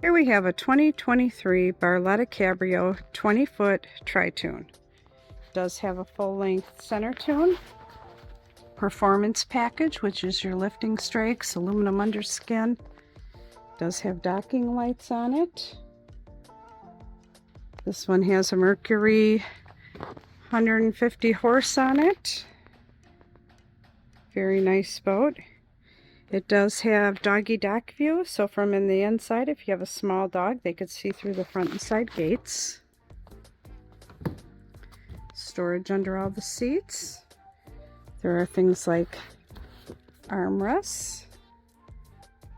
Here we have a 2023 Barletta Cabrio 20-foot Tri-Toon. Does have a full-length center tune, performance package, which is your lifting strakes, aluminum underskin. Does have docking lights on it. This one has a Mercury 150 horse on it. Very nice boat. It does have doggy dock view, so from in the inside, if you have a small dog, they could see through the front and side gates. Storage under all the seats. There are things like armrests,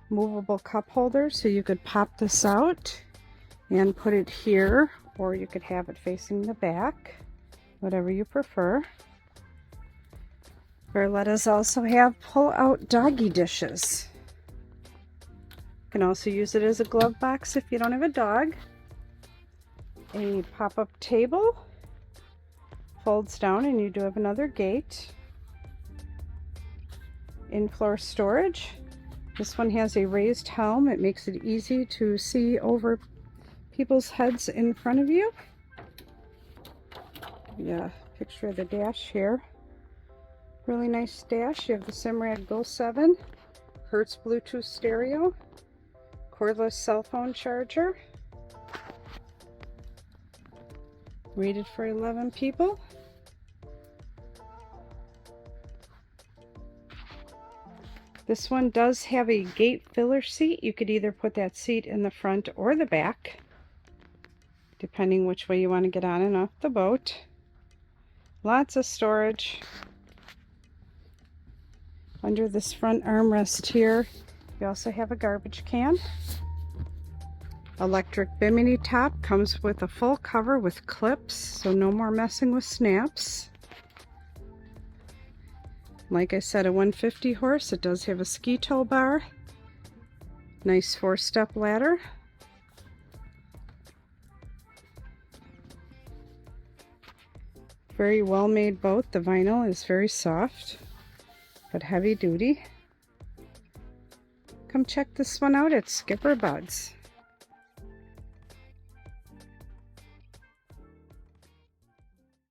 movable cup holders, so you could pop this out and put it here, or you could have it facing the back, whatever you prefer. Barlettas also have pull-out doggy dishes. You can also use it as a glove box if you don't have a dog. A pop-up table folds down and you do have another gate. In-floor storage. This one has a raised helm. It makes it easy to see over people's heads in front of you. Yeah, picture of the dash here. Really nice dash. You have the Simrad Go 7, Hertz Bluetooth stereo, cordless cell phone charger. Rated for 11 people. This one does have a gate filler seat. You could either put that seat in the front or the back, depending which way you want to get on and off the boat. Lots of storage. Under this front armrest here, you also have a garbage can. Electric bimini top, comes with a full cover with clips, so no more messing with snaps. Like I said, a 150 horse. It does have a ski tow bar. Nice 4-step ladder. Very well made boat. The vinyl is very soft but heavy duty. Come check this one out at SkipperBud's.